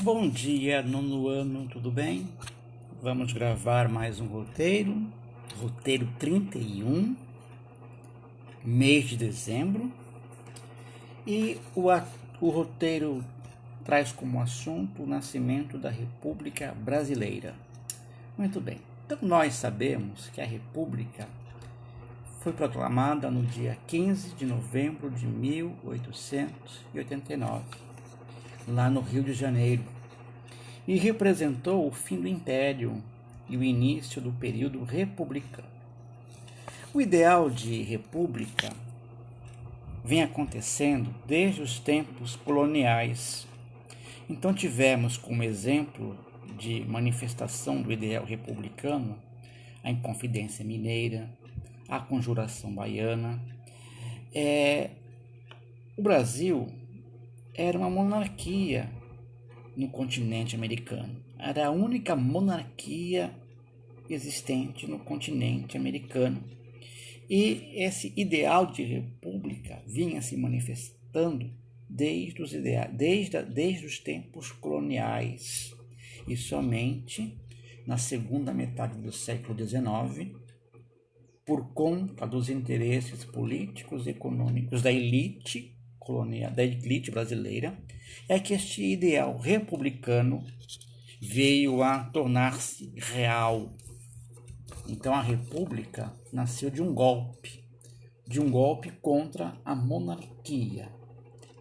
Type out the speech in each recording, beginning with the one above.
Bom dia, nono ano, tudo bem? Vamos gravar mais um roteiro 31, mês de dezembro. E o roteiro traz como assunto o nascimento da República Brasileira. Muito bem, então nós sabemos que a República foi proclamada no dia 15 de novembro de 1889, lá no Rio de Janeiro, e representou o fim do Império e o início do período republicano. O ideal de república vem acontecendo desde os tempos coloniais. Então tivemos como exemplo de manifestação do ideal republicano a Inconfidência Mineira, a Conjuração Baiana. O Brasil era uma monarquia no continente americano. Era a única monarquia existente no continente americano. E esse ideal de república vinha se manifestando desde os tempos coloniais. E somente na segunda metade do século XIX, por conta dos interesses políticos e econômicos da elite colonial, da elite brasileira, é que este ideal republicano veio a tornar-se real. Então a república nasceu de um golpe contra a monarquia,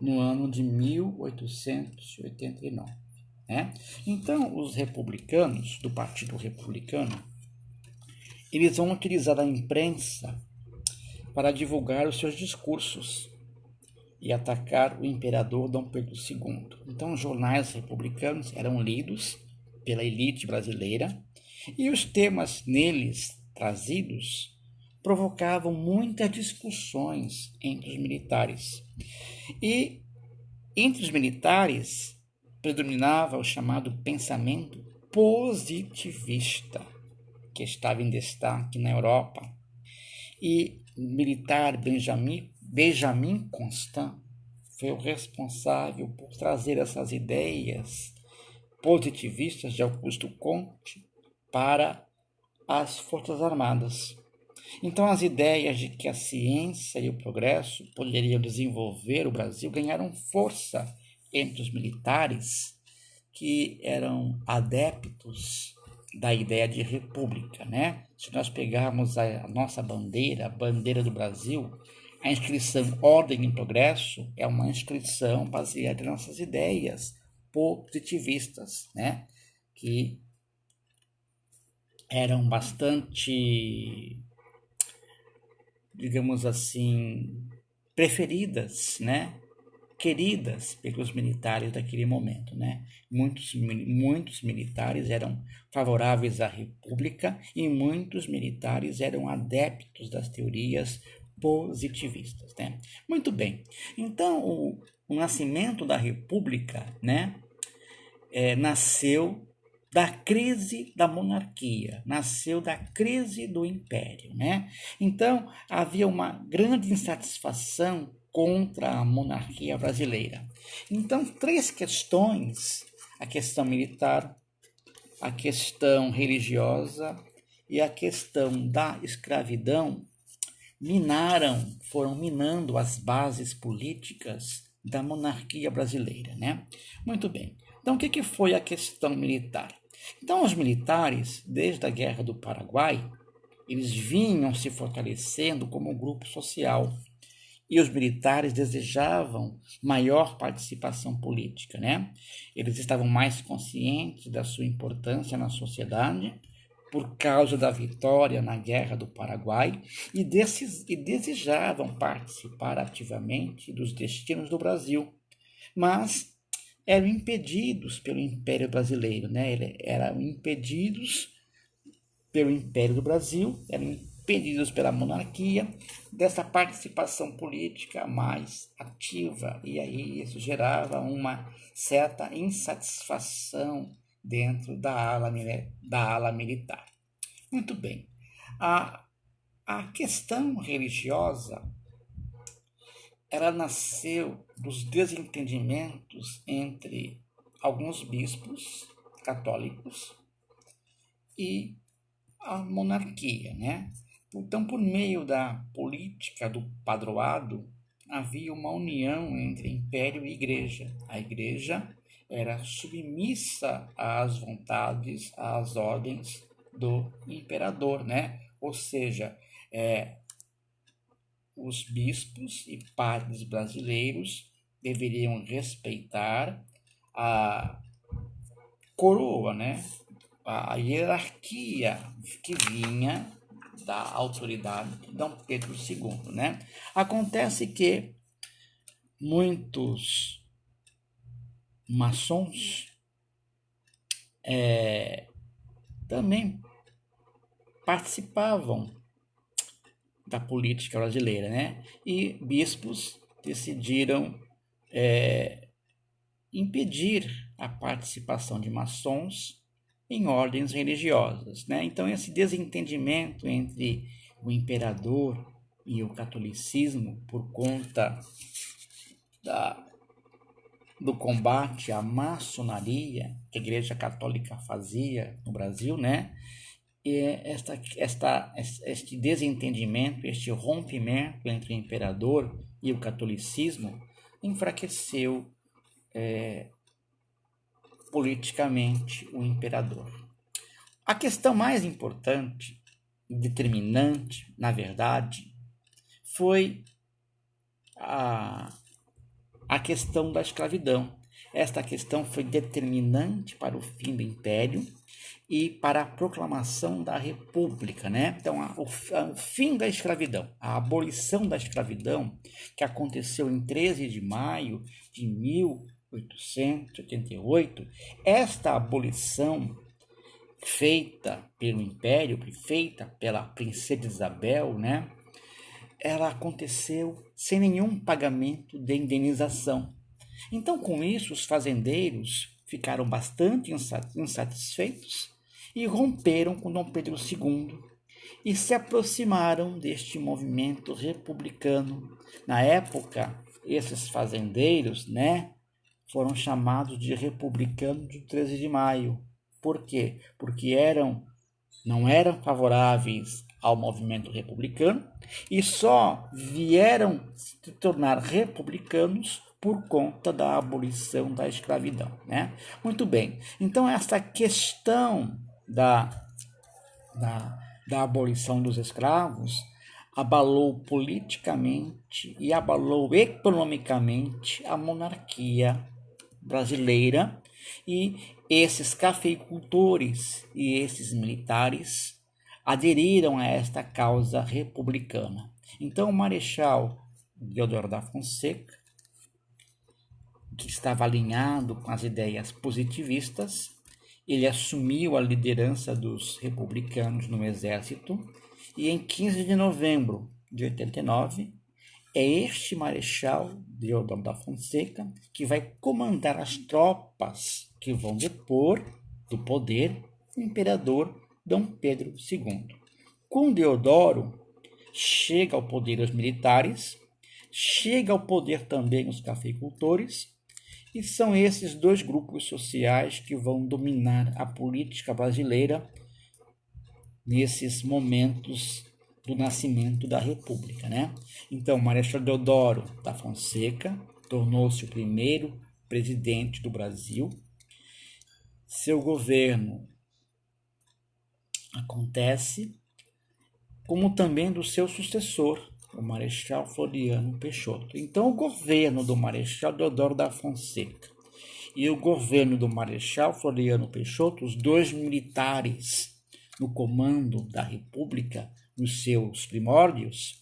no ano de 1889. Então os republicanos, do Partido Republicano, eles vão utilizar a imprensa para divulgar os seus discursos e atacar o imperador Dom Pedro II. Então os jornais republicanos eram lidos pela elite brasileira e os temas neles trazidos provocavam muitas discussões entre os militares. E entre os militares predominava o chamado pensamento positivista, que estava em destaque na Europa. E o militar Benjamin Constant foi o responsável por trazer essas ideias positivistas de Augusto Comte para as Forças Armadas. Então as ideias de que a ciência e o progresso poderiam desenvolver o Brasil ganharam força entre os militares que eram adeptos da ideia de república, Se nós pegarmos a nossa bandeira, a bandeira do Brasil, a inscrição Ordem e Progresso é uma inscrição baseada em nossas ideias positivistas, Que eram bastante, digamos assim, preferidas, queridas pelos militares daquele momento, Muitos militares eram favoráveis à república e muitos militares eram adeptos das teorias positivistas, Muito bem. Então, o nascimento da república, nasceu da crise da monarquia, nasceu da crise do império, Então, havia uma grande insatisfação contra a monarquia brasileira. Então, três questões: a questão militar, a questão religiosa e a questão da escravidão foram minando as bases políticas da monarquia brasileira, Muito bem. Então, o que foi a questão militar? Então, os militares, desde a Guerra do Paraguai, eles vinham se fortalecendo como grupo social. E os militares desejavam maior participação política, Eles estavam mais conscientes da sua importância na sociedade por causa da vitória na Guerra do Paraguai e desejavam participar ativamente dos destinos do Brasil, mas eram impedidos pelo Império Brasileiro, Eram impedidos pelo Império do Brasil, eram impedidos pela monarquia dessa participação política mais ativa, e aí isso gerava uma certa insatisfação dentro da ala militar. Muito bem. A questão religiosa, ela nasceu dos desentendimentos entre alguns bispos católicos e a monarquia, né? Então, por meio da política do padroado, havia uma união entre império e igreja. A igreja era submissa às vontades, às ordens do imperador, né? Ou seja, os bispos e padres brasileiros deveriam respeitar a coroa, né? A hierarquia que vinha da autoridade de Dom Pedro II, né? Acontece que muitos maçons também participavam da política brasileira, né? E bispos decidiram impedir a participação de maçons em ordens religiosas, né? Então, esse desentendimento entre o imperador e o catolicismo por conta do combate à maçonaria que a Igreja Católica fazia no Brasil, né? E este desentendimento, este rompimento entre o imperador e o catolicismo enfraqueceu politicamente o imperador. A questão mais importante, determinante, na verdade, foi a questão da escravidão. Esta questão foi determinante para o fim do Império e para a proclamação da República, né? Então, o fim da escravidão, a abolição da escravidão, que aconteceu em 13 de maio de 1888, esta abolição feita pelo Império, feita pela princesa Isabel, né? Ela aconteceu sem nenhum pagamento de indenização. Então, com isso, os fazendeiros ficaram bastante insatisfeitos e romperam com Dom Pedro II e se aproximaram deste movimento republicano. Na época, esses fazendeiros, né, foram chamados de republicanos de 13 de maio. Por quê? Porque não eram favoráveis ao movimento republicano e só vieram se tornar republicanos por conta da abolição da escravidão, né? Muito bem. Então, essa questão da abolição dos escravos abalou politicamente e abalou economicamente a monarquia brasileira, e esses cafeicultores e esses militares aderiram a esta causa republicana. Então, o Marechal Deodoro da Fonseca, que estava alinhado com as ideias positivistas, ele assumiu a liderança dos republicanos no exército e em 15 de novembro de 89, é este Marechal Deodoro da Fonseca que vai comandar as tropas que vão depor do poder o imperador Dom Pedro II. Com Deodoro, chega ao poder os militares, chega ao poder também os cafeicultores, e são esses dois grupos sociais que vão dominar a política brasileira nesses momentos do nascimento da República, né? Então, Marechal Deodoro da Fonseca tornou-se o primeiro presidente do Brasil. Seu governo acontece como também do seu sucessor, o Marechal Floriano Peixoto. Então, o governo do Marechal Deodoro da Fonseca e o governo do Marechal Floriano Peixoto, os dois militares no comando da República, nos seus primórdios,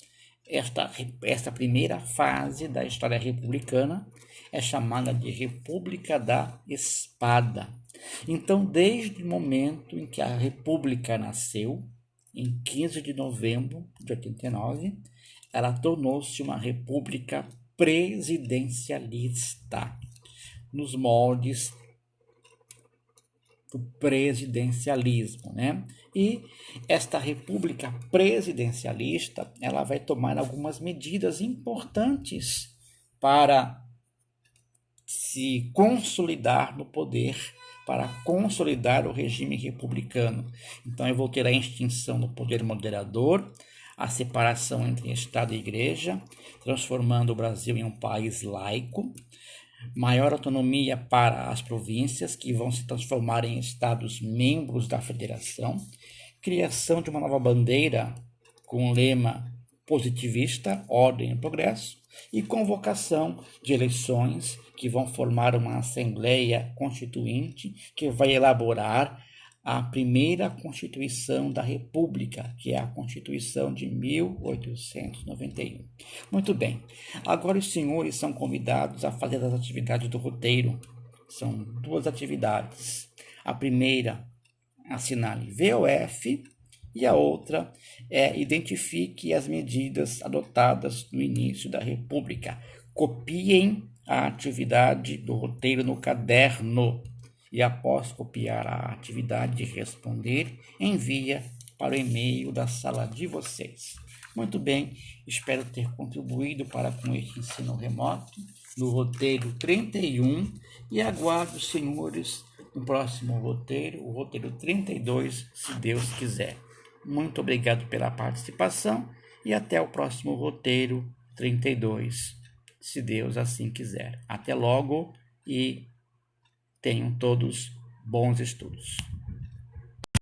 esta primeira fase da história republicana é chamada de República da Espada. Então, desde o momento em que a República nasceu, em 15 de novembro de 89, ela tornou-se uma república presidencialista, nos moldes do presidencialismo, né? E esta república presidencialista, ela vai tomar algumas medidas importantes para se consolidar no poder para consolidar o regime republicano. Então eu vou ter a extinção do poder moderador, a separação entre Estado e Igreja, transformando o Brasil em um país laico, maior autonomia para as províncias, que vão se transformar em estados membros da federação, criação de uma nova bandeira com o lema positivista, ordem e progresso, e convocação de eleições que vão formar uma Assembleia Constituinte que vai elaborar a primeira Constituição da República, que é a Constituição de 1891. Muito bem, agora os senhores são convidados a fazer as atividades do roteiro. São duas atividades. A primeira, assinale VOF, e a outra é identifique as medidas adotadas no início da República. Copiem a atividade do roteiro no caderno e, após copiar a atividade e responder, envia para o e-mail da sala de vocês. Muito bem, espero ter contribuído para com este ensino remoto no roteiro 31 e aguardo os senhores no próximo roteiro, o roteiro 32, se Deus quiser. Muito obrigado pela participação e até o próximo roteiro 32, se Deus assim quiser. Até logo e tenham todos bons estudos.